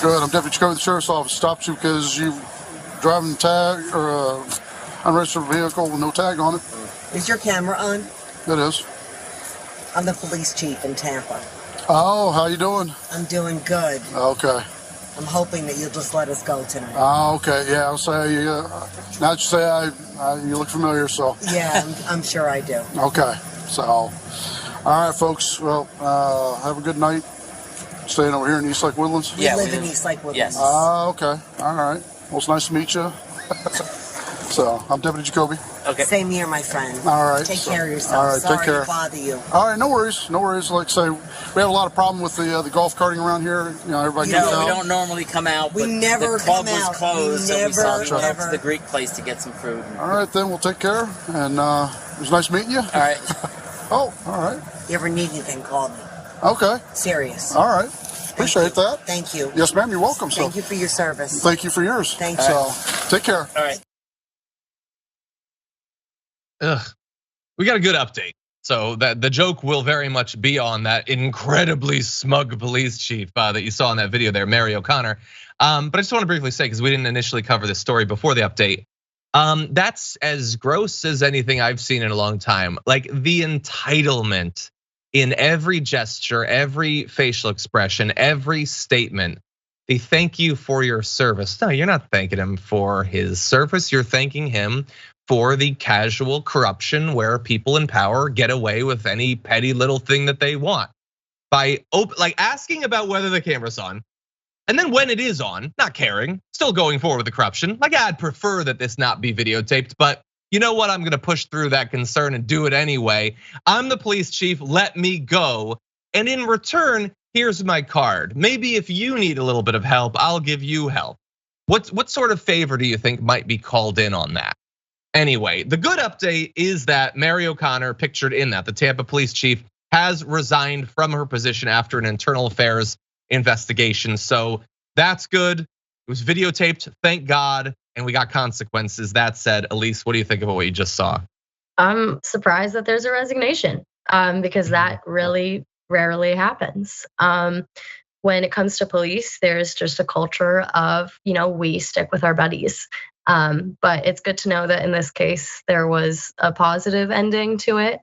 Good. I'm Deputy Jacoby, the Sheriff's Office. Stopped you because you driving tag or unregistered vehicle with no tag on it. Is your camera on? It is. I'm the police chief in Tampa. Oh, how you doing? I'm doing good. Okay. I'm hoping that you'll just let us go tonight. Oh, okay. Yeah, I'll say, now that you say you look familiar, so. Yeah, I'm sure I do. Okay. So, all right, folks. Well, have a good night. Staying over here in East Lake Woodlands? We live in East Lake Woodlands. Yes. Okay. All right. Well, it's nice to meet you. So, I'm Deputy Jacoby. Okay. Same here, my friend. All right. Take care of yourself. All right. Sorry Take care. to bother you. All right. No worries. No worries. Like I say, we have a lot of problem with the golf carting around here. You know, everybody gets out. We don't normally come out. We never the club come out. was closed, so we saw we went never. to the Greek place to get some food. All right, then we'll take care. And it was nice meeting you. All right. Oh, all right. You ever need anything, call me. Okay. Serious. All right. Appreciate that. Thank you. Yes, ma'am. You're welcome. Thank you for your service. Thank you for yours. Thank you. So, take care. All right. We got a good update. So that the joke will very much be on that incredibly smug police chief that you saw in that video there, Mary O'Connor. But I just want to briefly say, because we didn't initially cover this story before the update, that's as gross as anything I've seen in a long time. Like the entitlement in every gesture, every facial expression, every statement. The thank you for your service. No, you're not thanking him for his service. You're thanking him for the casual corruption where people in power get away with any petty little thing that they want by asking about whether the camera's on. And then when it is on, not caring, still going forward with the corruption. Like I'd prefer that this not be videotaped, but you know what? I'm gonna push through that concern and do it anyway. I'm the police chief, let me go. And in return, here's my card. Maybe if you need a little bit of help, I'll give you help. What sort of favor do you think might be called in on that? Anyway, the good update is that Mary O'Connor, pictured in that, the Tampa police chief, has resigned from her position after an internal affairs investigation. So that's good. It was videotaped, thank God, and we got consequences. That said, Elise, what do you think about what you just saw? I'm surprised that there's a resignation because that really rarely happens. When it comes to police, there's just a culture of, we stick with our buddies. But it's good to know that in this case, there was a positive ending to it.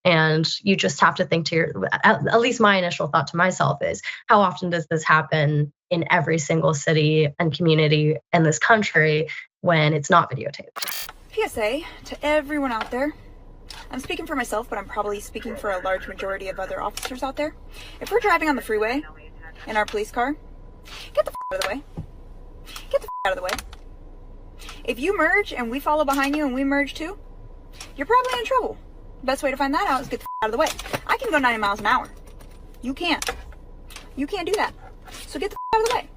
And you just have to think to at least my initial thought to myself is, how often does this happen in every single city and community in this country when it's not videotaped? PSA to everyone out there. I'm speaking for myself, but I'm probably speaking for a large majority of other officers out there. If we're driving on the freeway in our police car, get the out of the way. Get the out of the way. If you merge and we follow behind you and we merge too, you're probably in trouble. Best way to find that out is get the out of the way. I can go 90 miles an hour. You can't. You can't do that. So get the out of the way.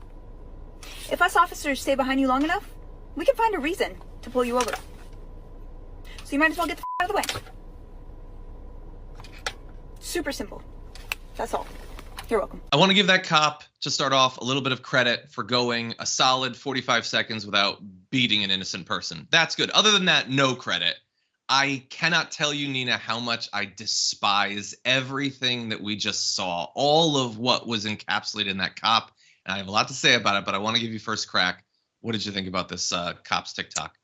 If us officers stay behind you long enough, we can find a reason to pull you over. So you might as well get the out of the way. Super simple. That's all. You're welcome. I want to give that cop, to start off, a little bit of credit for going a solid 45 seconds without beating an innocent person. That's good. Other than that, no credit. I cannot tell you, Nina, how much I despise everything that we just saw. All of what was encapsulated in that cop. And I have a lot to say about it, but I want to give you first crack. What did you think about this cop's TikTok?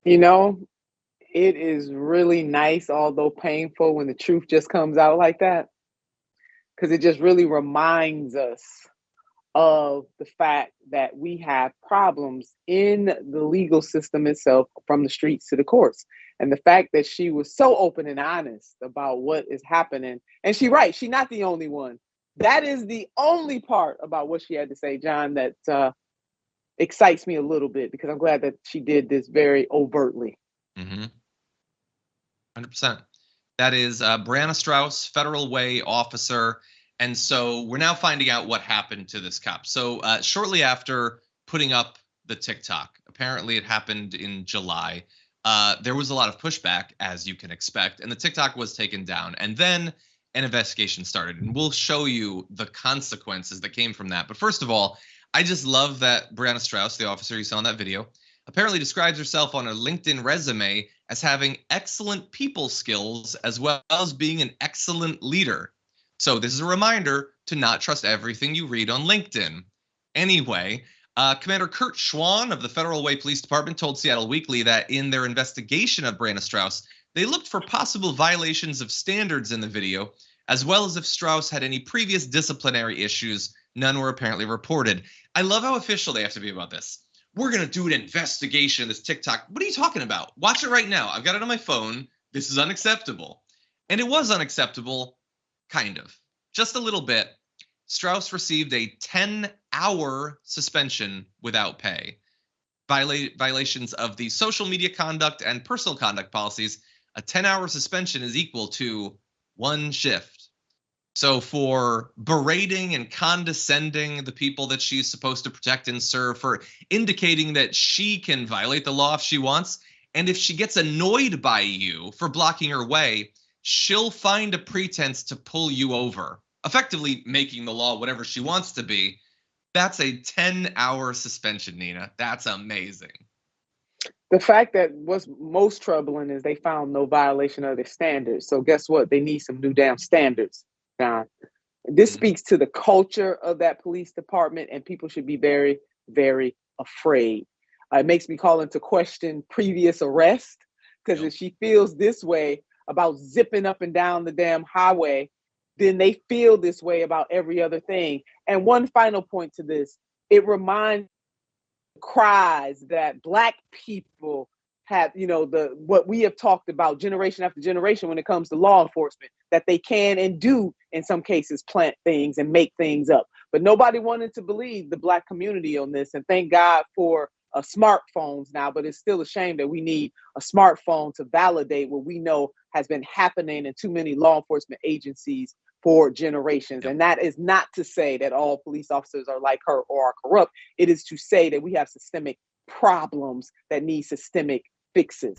It is really nice, although painful, when the truth just comes out like that. Because it just really reminds us of the fact that we have problems in the legal system itself, from the streets to the courts. And the fact that she was so open and honest about what is happening. And she's right, she's not the only one. That is the only part about what she had to say, John, that excites me a little bit, because I'm glad that she did this very overtly. 100%. That is Breanna Straus, Federal Way officer. And so we're now finding out what happened to this cop. So shortly after putting up the TikTok, apparently it happened in July, there was a lot of pushback, as you can expect, and the TikTok was taken down. And then an investigation started, and we'll show you the consequences that came from that. But first of all, I just love that Breanna Straus, the officer you saw in that video, apparently describes herself on her LinkedIn resume as having excellent people skills as well as being an excellent leader. So this is a reminder, to not trust everything you read on LinkedIn. Anyway, Commander Kurt Schwan of the Federal Way Police Department told Seattle Weekly that in their investigation of Breanna Straus, they looked for possible violations of standards in the video, as well as if Straus had any previous disciplinary issues. None were apparently reported. I love how official they have to be about this. We're going to do an investigation of this TikTok. What are you talking about? Watch it right now. I've got it on my phone. This is unacceptable. And it was unacceptable, kind of. Just a little bit. Straus received a 10-hour suspension without pay. Violations of the social media conduct and personal conduct policies, a 10-hour suspension is equal to 1 shift. So for berating and condescending the people that she's supposed to protect and serve, for indicating that she can violate the law if she wants, and if she gets annoyed by you for blocking her way, she'll find a pretense to pull you over, effectively making the law whatever she wants to be. That's a 10-hour suspension, Nina. That's amazing. The fact that what's most troubling is they found no violation of their standards. So guess what? They need some new damn standards. Now, this speaks to the culture of that police department, and people should be very, very afraid. It makes me call into question previous arrest, because if she feels this way about zipping up and down the damn highway, then they feel this way about every other thing. And one final point to this, it reminds cries that Black people have, what we have talked about generation after generation when it comes to law enforcement, that they can and do in some cases plant things and make things up. But nobody wanted to believe the Black community on this. And thank God for smartphones now, but it's still a shame that we need a smartphone to validate what we know has been happening in too many law enforcement agencies for generations. And that is not to say that all police officers are like her or are corrupt. It is to say that we have systemic problems that need systemic fixes.